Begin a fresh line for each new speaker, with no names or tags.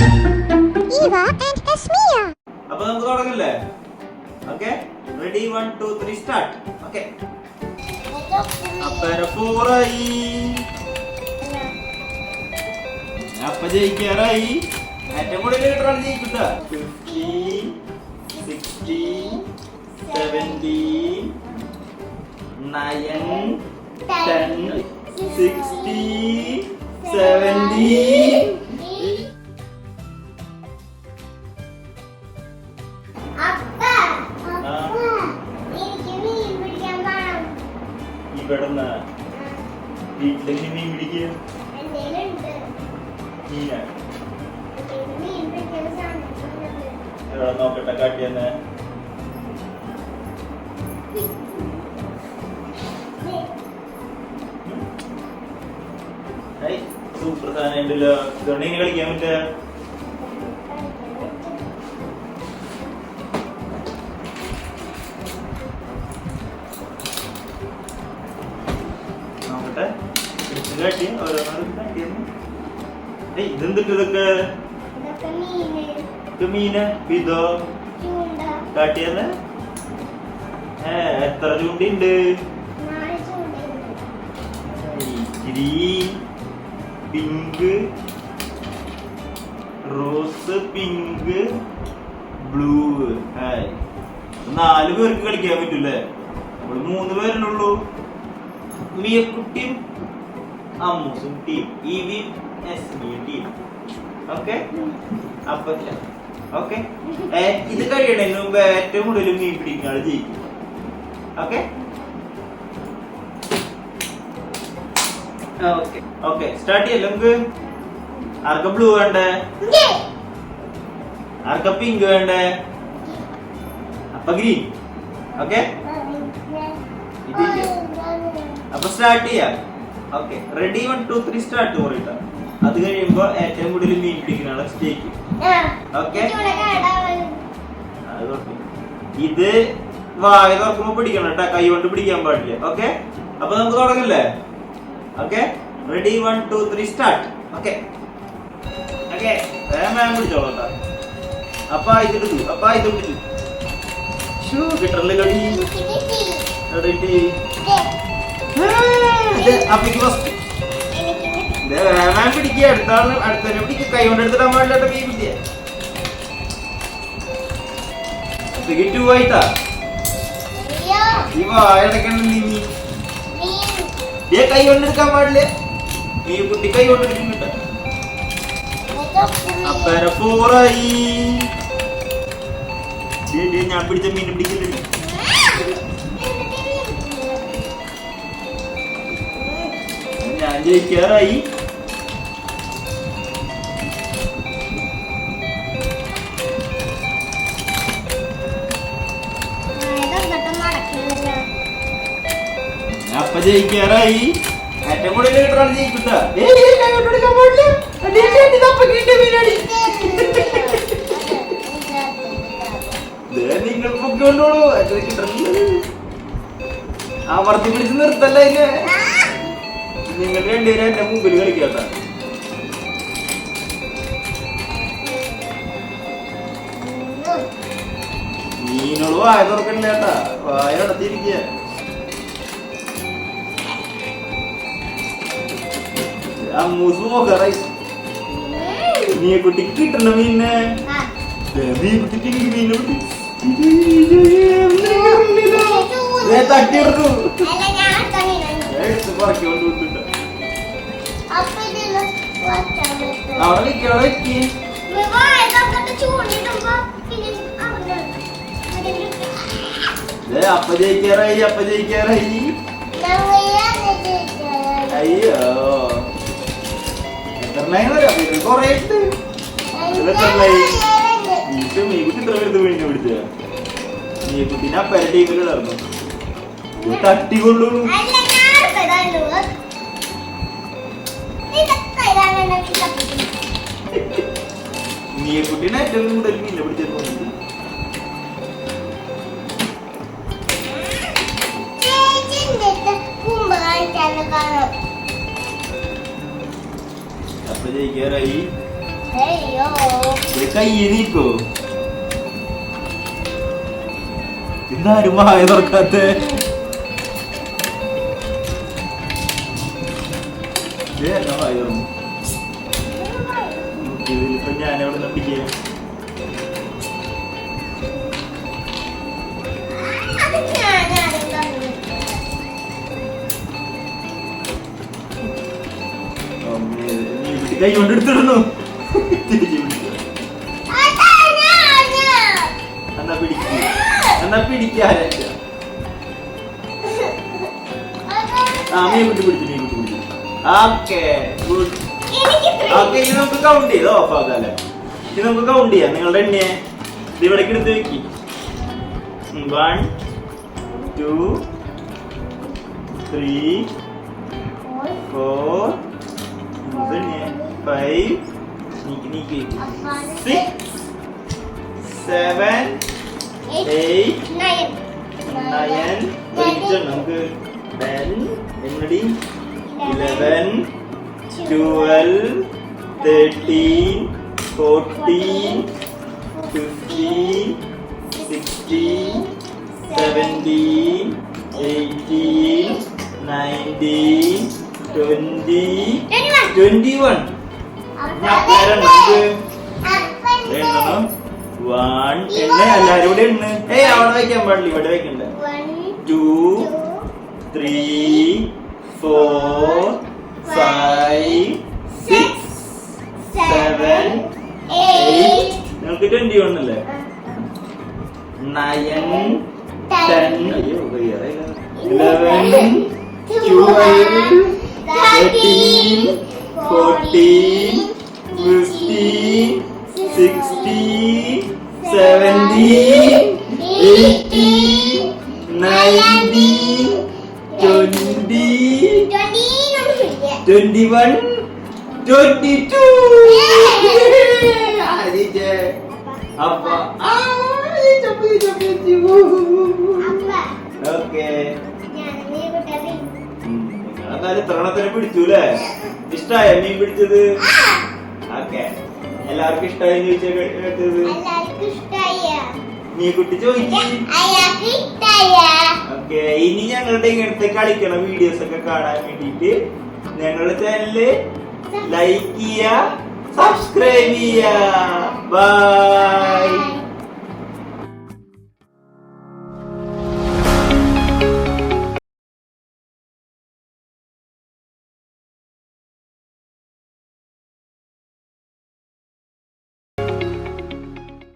Eva and Esmia.
അപ്പൊ നമുക്ക് തുടങ്ങല്ലേ? Okay, ready 1 2 3 start. ഓക്കെ, അപ്പര 4 ആയി. അപ്പ ജയിക്കാറായി. ഏറ്റവും കൂടുതൽ ലിറ്ററാണ് ജയിക്കുക. 50 60 70 9 10 60 70. ഇവിടുന്ന് വീട്ടിലേക്ക് മീൻ പിടിക്കുക. ഇവിടെ നോക്കട്ടെ, കാട്ടിയെന്ന് സൂപ്പർ സാധനം ഉണ്ടല്ലോ. ഇതുകൊണ്ട് ഇനി കളിക്കാൻ പറ്റുക. നോക്കട്ടെ, കാട്ടി ഓരോന്നും കാട്ടിയെന്ന്. ഇതെന്തിട്ട് ഇതൊക്കെ മീന് ഇതോ കാട്ടിയെന്ന്. എത്ര ചൂണ്ടിണ്ട്? Green, pink, rose, pink, blue. 4 പേർക്ക് കളിക്കാൻ പറ്റൂലേ? നമ്മള് 3 പേരുള്ളൂ. മിയക്കുട്ടിയും അമ്മൂസും ടീം, ഇവിയും എസ്മിയും ടീം. ഓക്കെ, അപ്പൊ ഓക്കെ, ഇത് കഴിയണതിന് മുമ്പ് ഏറ്റവും കൂടുതൽ മീൻ പിടിക്കുന്ന ആള് ജയിക്കും. ഓക്കെ ഓക്കെ ഓക്കെ, സ്റ്റാർട്ട് ചെയ്യല്ലോ നമുക്ക്. ആർക്ക ബ്ലൂ വേണ്ടേ? ആർക്ക പിങ്ക് വേണ്ടേ? അപ്പൊ ഗ്രീൻ. ഓക്കെ, അപ്പൊ സ്റ്റാർട്ട് ചെയ്യാം. ഓക്കെ, റെഡി 1 2 3 സ്റ്റാർട്ട് പറയട്ടെ. അത് കഴിയുമ്പോ ഏറ്റവും കൂടുതൽ മീൻ പിടിക്കുന്ന ആളെ ജയിക്കും. ഓക്കെ, ഇത് വായ തുറക്കുമ്പോ പിടിക്കണം കേട്ടാ, കൈ കൊണ്ട് പിടിക്കാൻ പാടില്ല. ഓക്കെ, അപ്പൊ നമുക്ക് തുടങ്ങല്ലേ? Okay, ready 1 2 3 start. Okay okay, വേഗം പിടിച്ചോളൂ കേട്ടാ. അപ്പ ഇത് പിടിച്ചു. കിട്ടറില്ല കളി. അപ്പക്ക് ഫസ്റ്റ് വേഗം പിടിക്കുക. അടുത്തന്നെ പിടിക്കുക. കൈ കൊണ്ട് എടുത്തിടാൻ പാടില്ലാത്ത മീൻ പിടിക്കുക. 2 ആയിട്ടാ. ഈ വായടക്കണ്ട നീ കൈ കൊണ്ടെടുക്കാൻ പാടില്ല. നീ കുട്ടി കൈ കൊണ്ടെടുക്കുന്നുണ്ട്. അപ്പര 4 ആയി. ഞാൻ പിടിച്ച മീൻ പിടിക്കില്ല. ഞാൻ ജയിക്കാറായി. അപ്പ ജയിക്കാറായി. ഏറ്റവും കൂടുതൽ ലിറ്ററാണ് ജയിക്കുക. നിങ്ങൾ പൊക്കോണ്ടോളൂ. അമർത്തി പിടിച്ച് നിർത്തല്ല. നിങ്ങൾ രണ്ടുപേരും എന്റെ മുമ്പിൽ കളിക്കട്ട. മീനുകൾ വായ തുറക്കണില്ല കേട്ടാ, വായ അടച്ചിരിക്കുക. അമ്മൂസ് നോക്കറായി. നീ കുട്ടിക്ക് കിട്ടണ മീനെ കുട്ടിക്ക് മീനെ തട്ടിയെടുത്തു. പറക്കൊണ്ട് വിട്ടിട്ട അവിടെ നിൽക്കി. അപ്പ ജയിക്കാറായി. അയ്യോ, എത്രണ്ണായി കൊറേ ഇട്ട്. മീൻകുട്ടി ഇത്ര വലുത് വീണ്ടും പിടിച്ച മീൻകുട്ടീനെ അപ്പര ടീമിൽ ഇടർന്നു. തട്ടിക്കൊണ്ടു. മീൻകുട്ടീനെ ഏറ്റവും കൂടുതൽ മീനെ പിടിച്ചത്. അപ്പൊ ജയിക്കാറായി. കൈ നീക്കോ എന്താരും വായ തുറക്കാത്ത വായ തുറന്നു ഇതിലിപ്പോ ഞാനെവിടെ നിന്ന് പിടിക്കാം കൈ കൊണ്ടെടുത്തിടുന്നു എന്നാ പിടിക്കാര മീൻ കുട്ടി പിടിച്ചു ഓക്കെ ഗുഡ് ഓക്കെ ഇനി നമുക്ക് കൗണ്ട് ചെയ്ത് ഓഫ് ആക്കാല്ലേ ഇനി നമുക്ക് കൗണ്ട് ചെയ്യാം നിങ്ങളുടെ എണ്ണയെ ഇത് ഇവിടേക്ക് എടുത്ത് വെക്കി 1 2 3 4 5 നീക്കി 6 7 8 9 നമുക്ക് 10 എന്നടി 11 12 13 14 15 16 17 18 19 20 21 എല്ലാരും കൂടെ എണ്ണ അവിടെ വയ്ക്കാൻ പാടില്ല ഇവിടെ വയ്ക്കണ്ട 2 3 4 5 6 7 8 നിങ്ങൾക്ക് 21 അല്ലേ 9 10 അയ്യോ 11 12 13 14 15 16 17 18 19 20 21 22 അപ്പൊ ഓക്കെ എന്നാലും ത്രണത്തിന് പിടിച്ചു അല്ലേ ഇഷ്ടായ മീൻ പിടിച്ചത് ഓക്കെ എല്ലാവർക്കും ഇഷ്ടായി ചോദിച്ചത് നീ കുട്ടി ചോദിച്ചു ഓക്കെ ഇനി ഞങ്ങളുടെ ഇങ്ങനത്തെ കളിക്കണ വീഡിയോസ് ഒക്കെ കാണാൻ വേണ്ടിട്ട് ഞങ്ങളുടെ ചാനല് ലൈക്ക് ചെയ്യുക സബ്സ്ക്രൈബ് ചെയ്യുക ബൈ.